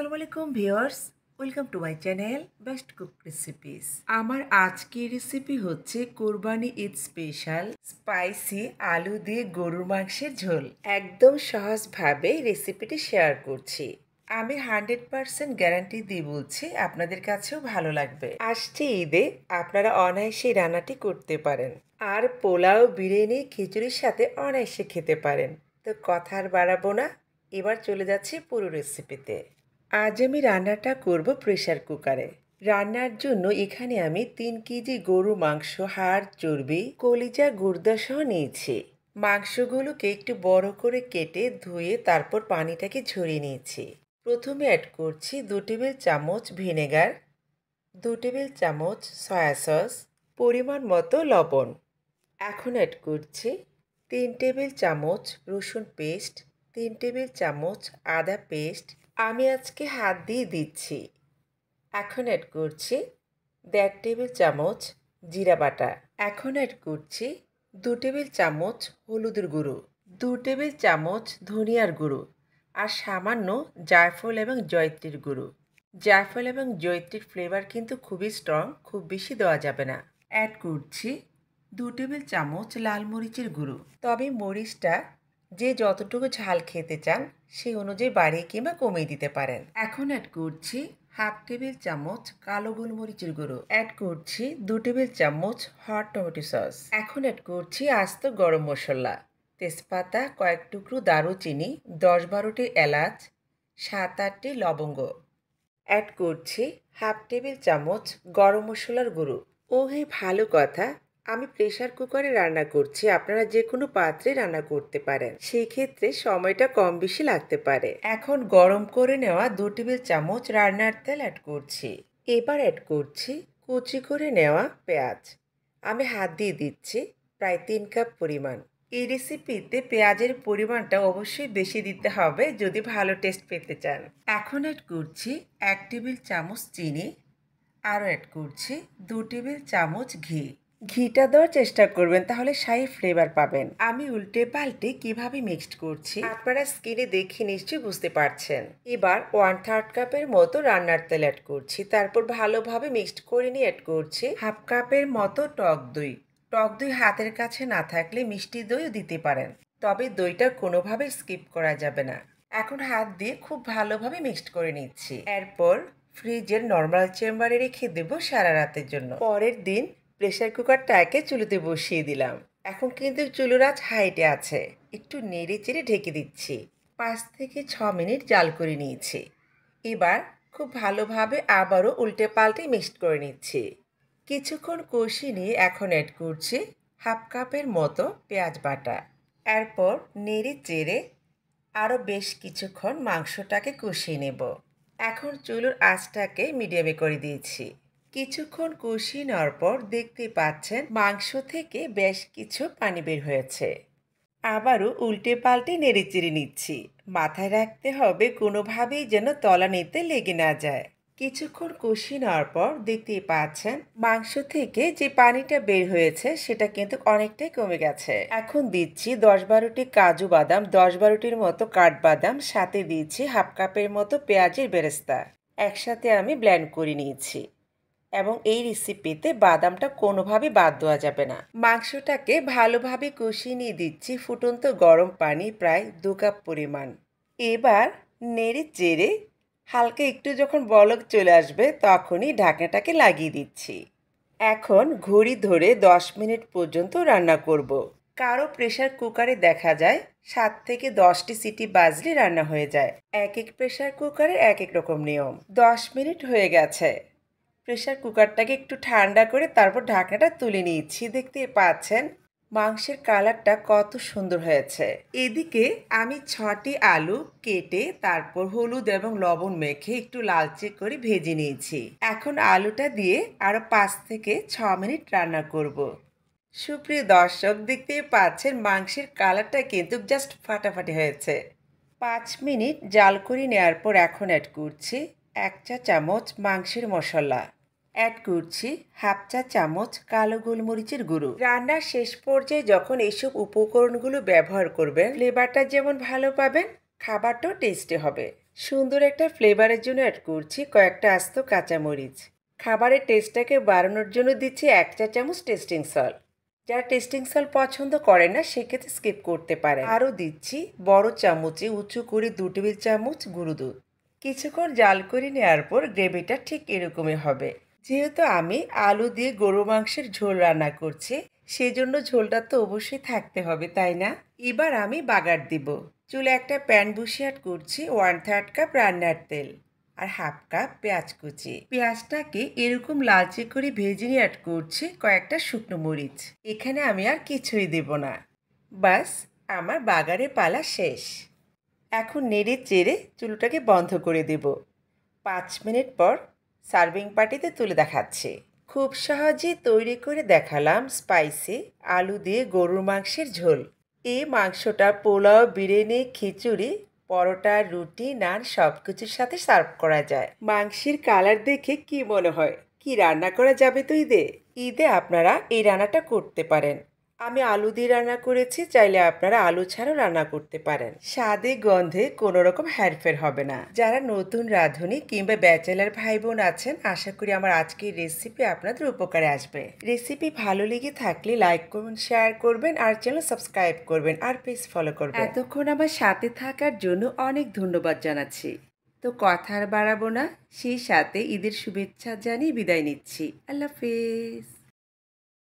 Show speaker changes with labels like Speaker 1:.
Speaker 1: আসসালামু আলাইকুম viewers, welcome to my channel best cook recipes. আমার আজকের রেসিপি হচ্ছে কোরবানি ঈদ স্পেশাল স্পাইসি আলু দিয়ে গরুর মাংসের ঝোল। একদম সহজভাবে রেসিপিটি শেয়ার করছি। আমি 100% গ্যারান্টি দিয়ে বলছি আপনাদের কাছেও ভালো লাগবে। আসছে ঈদে আপনারা অনায়াসে রান্নাটি করতে পারেন, আর পোলাও, বিরিয়ানি, খিচুড়ির সাথে অনায়াসে খেতে পারেন। তো কথা আর বাড়াবো না, এবার চলে যাচ্ছি পুরো রেসিপিতে। আজ আমি রান্নাটা করব প্রেসার কুকারে। রান্নার জন্য এখানে আমি 3 কেজি গরু মাংস, হাড়, চর্বি, কলিজা, গুর্দা সহ নিয়েছি। মাংসগুলোকে একটু বড় করে কেটে ধুয়ে তারপর পানিটাকে ঝরিয়ে নিয়েছি। প্রথমে অ্যাড করছি 2 টেবিল চামচ ভিনেগার, 2 টেবিল চামচ সয়া সস, পরিমাণ মতো লবণ। এখন অ্যাড করছি 3 টেবিল চামচ রসুন পেস্ট, 3 টেবিল চামচ আদা পেস্ট। আমি আজকে হাত দিয়ে দিচ্ছি। এখন অ্যাড করছি 1.5 টেবিল চামচ জিরা বাটা। এখন অ্যাড করছি 2 টেবিল চামচ হলুদের গুঁড়ো, 2 টেবিল চামচ ধনিয়ার গুঁড়ো, আর সামান্য জায়ফল এবং জয়ত্রীর গুঁড়ো। জায়ফল এবং জয়ত্রীর ফ্লেভার কিন্তু খুবই স্ট্রং, খুব বেশি দেওয়া যাবে না। অ্যাড করছি 2 টেবিল চামচ লাল মরিচের গুঁড়ো, তবে মরিচটা যে যতটুকু ঝাল খেতে চান সেই অনুযায়ী বাড়িয়ে কিংবা কমিয়ে দিতে পারেন। এখন অ্যাড করছি 1/2 টেবিল চামচ কালো গোলমরিচের গুঁড়ো। অ্যাড করছি 2 টেবিল চামচ হট টমেটো সস। এখন অ্যাড করছি আস্ত গরম মশলা, তেজপাতা, কয়েক টুকরো দারুচিনি, 10-12টি এলাচ, 7-8টি লবঙ্গ। অ্যাড করছি 1/2 টেবিল চামচ গরম মশলার গুঁড়ো। ও হে, ভালো কথা, আমি প্রেসার কুকারে রান্না করছি, আপনারা যে কোনো পাত্রে রান্না করতে পারেন, সেই ক্ষেত্রে সময়টা কম বেশি লাগতে পারে। এখন গরম করে নেওয়া 2 টেবিল চামচ রান্নার তেল অ্যাড করছি। এবার অ্যাড করছি কুচি করে নেওয়া পেঁয়াজ। আমি হাত দিয়ে দিচ্ছি প্রায় 3 কাপ পরিমাণ। এই রেসিপিতে পেঁয়াজের পরিমাণটা অবশ্যই বেশি দিতে হবে যদি ভালো টেস্ট পেতে চান। এখন অ্যাড করছি 1 টেবিল চামচ চিনি, আরও অ্যাড করছি 2 টেবিল চামচ ঘি। ঘিটা দেওয়ার চেষ্টা করবেন, তাহলে শাহী ফ্লেভার পাবেন। আমি উল্টে পাল্টে কিভাবে মিক্সড করছি আপনারা স্ক্রিনে দেখে নিশ্চয়ই বুঝতে পারছেন। এবার 1/3 কাপের মতো রান্নার তেল অ্যাড করছি, তারপর ভালোভাবে মিক্সড করে নিয়ে অ্যাড করছি 1/2 কাপের মতো টক দই। টক দই হাতের কাছে না থাকলে মিষ্টি দইও দিতে পারেন, তবে দইটা কোনোভাবে স্কিপ করা যাবে না। এখন হাত দিয়ে খুব ভালোভাবে মিক্সড করে নিচ্ছি। এরপর ফ্রিজের নর্মাল চেম্বারে রেখে দেব সারা রাতের জন্য। পরের দিন প্রেসার কুকারটাকে চুলোতে বসিয়ে দিলাম। এখন কিন্তু চুলোর আঁচ হাইটে আছে। একটু নেড়ে চেড়ে ঢেকে দিচ্ছি। 5 থেকে 6 মিনিট জাল করে নিয়েছি। এবার খুব ভালোভাবে আবারও উল্টে পাল্টে মিক্সড করে নিচ্ছি। কিছুক্ষণ কষিয়ে নিয়ে এখন অ্যাড করছি 1/2 কাপের মতো পেঁয়াজ বাটা। এরপর নেড়ে চেড়ে আরও বেশ কিছুক্ষণ মাংসটাকে কষিয়ে নেব। এখন চুলোর আঁচটাকে মিডিয়ামে করে দিয়েছি। কিছুক্ষণ কষিয়ে নেওয়ার পর দেখতে পাচ্ছেন মাংস থেকে বেশ কিছু পানি বের হয়েছে। আবারও উল্টে পাল্টে নেড়েচেড়ে নিচ্ছি। মাথায় রাখতে হবে কোনোভাবেই যেন তলানিতে লেগে না যায়। কিছুক্ষণ কষিয়ে নেওয়ার পর দেখতেই পাচ্ছেন মাংস থেকে যে পানিটা বের হয়েছে সেটা কিন্তু অনেকটাই কমে গেছে। এখন দিচ্ছি 10-12টি কাজু বাদাম, 10-12টির মতো কাঠবাদাম, সাথে দিচ্ছি 1/2 কাপের মতো পেঁয়াজের বেরেস্তা। একসাথে আমি ব্লেন্ড করে নিয়েছি, এবং এই রেসিপিতে বাদামটা কোনোভাবে বাদ দেওয়া যাবে না। মাংসটাকে ভালোভাবে কষিয়ে নিয়ে দিচ্ছি ফুটন্ত গরম পানি প্রায় 2 কাপ পরিমাণ। এবার নেড়ে চেড়ে হালকা একটু যখন বলক চলে আসবে তখনই ঢাকনাটাকে লাগিয়ে দিচ্ছি। এখন ঘড়ি ধরে 10 মিনিট পর্যন্ত রান্না করব। কারো প্রেসার কুকারে দেখা যায় 7 থেকে 10টি সিটি বাজলে রান্না হয়ে যায়। এক এক প্রেসার কুকারে এক এক রকম নিয়ম। 10 মিনিট হয়ে গেছে। প্রেসার কুকারটাকে একটু ঠান্ডা করে তারপর ঢাকনাটা তুলে নিয়েছি। দেখতে পাচ্ছেন মাংসের কালারটা কত সুন্দর হয়েছে। এদিকে আমি 6টি আলু কেটে তারপর হলুদ এবং লবণ মেখে একটু লালচে করে ভেজে নিয়েছি। এখন আলুটা দিয়ে আরও 5 থেকে 6 মিনিট রান্না করব। সুপ্রিয় দর্শক, দেখতেই পাচ্ছেন মাংসের কালারটা কিন্তু জাস্ট ফাটাফাটি হয়েছে। 5 মিনিট জাল করে নেওয়ার পর এখন অ্যাড করছি 1 চা চামচ মাংসের মশলা। অ্যাড করছি 1/2 চা চামচ কালো গোলমরিচের গুঁড়ো। রান্নার শেষ পর্যায়ে যখন এইসব উপকরণগুলো ব্যবহার করবেন ফ্লেভারটা যেমন ভালো পাবেন, খাবারটাও টেস্টি হবে। সুন্দর একটা ফ্লেভারের জন্য অ্যাড করছি কয়েকটা আস্ত কাঁচামরিচ। খাবারের টেস্টটাকে বাড়ানোর জন্য দিচ্ছি 1 চা চামচ টেস্টিং সল্ট। যারা টেস্টিং সল্ট পছন্দ করে না সেক্ষেত্রে স্কিপ করতে পারে। আরও দিচ্ছি বড় চামচে উঁচু করে 2 টেবিল চামচ গুঁড়ো দুধ। কিছুক্ষণ জাল করে নেওয়ার পর গ্রেভিটা ঠিক এরকমই হবে। যেহেতু আমি আলু দিয়ে গরু মাংসের ঝোল রান্না করছি, সেজন্য ঝোলটা তো অবশ্যই থাকতে হবে, তাই না? এবার আমি বাগার দিব। চুলে একটা প্যান বসিয়ে অ্যাড করছি 1/3 কাপ রান্নার তেল আর হাফ কাপ পেঁয়াজ কুচি। পেঁয়াজটাকে এরকম লালচে করে ভেজে নিয়ে অ্যাড করছি কয়েকটা শুকনো মরিচ। এখানে আমি আর কিছুই দেব না। বাস, আমার বাগারের পালা শেষ। এখন নেড়ে চেড়ে চুলোটাকে বন্ধ করে দেব। 5 মিনিট পর সার্ভিং পার্টিতে তুলে দেখাচ্ছি। খুব সহজেই তৈরি করে দেখালাম স্পাইসি আলু দিয়ে গরুর মাংসের ঝোল। এই মাংসটা পোলাও, বিরিয়ানি, খিচুড়ি, পরোটা, রুটি, নান সব কিছুর সাথে সার্ভ করা যায়। মাংসের কালার দেখে কি মনে হয় কি রান্না করা যাবে তো ঈদে আপনারা এই রান্নাটা করতে পারেন। আমি আলু দিয়ে রান্না করেছি, চাইলে আপনারা আলু ছাড়াও রান্না করতে পারেন। স্বাদে গন্ধে কোনো রকম হেরফের হবে না। যারা নতুন রাঁধুনি কিংবা ব্যাচেলার ভাই বোন আছেন, আশা করি আমার আজকের রেসিপি আপনাদের উপকারে আসবে। রেসিপি ভালো লেগে থাকলে লাইক করবেন, শেয়ার করবেন আর চ্যানেল সাবস্ক্রাইব করবেন আর পেজ ফলো করবেন। এতক্ষণ আমার সাথে থাকার জন্য অনেক ধন্যবাদ জানাচ্ছি। তো কথা আর বাড়াবো না, সেই সাথে ঈদের শুভেচ্ছা জানিয়ে বিদায় নিচ্ছি। আল্লাহ হাফেজ।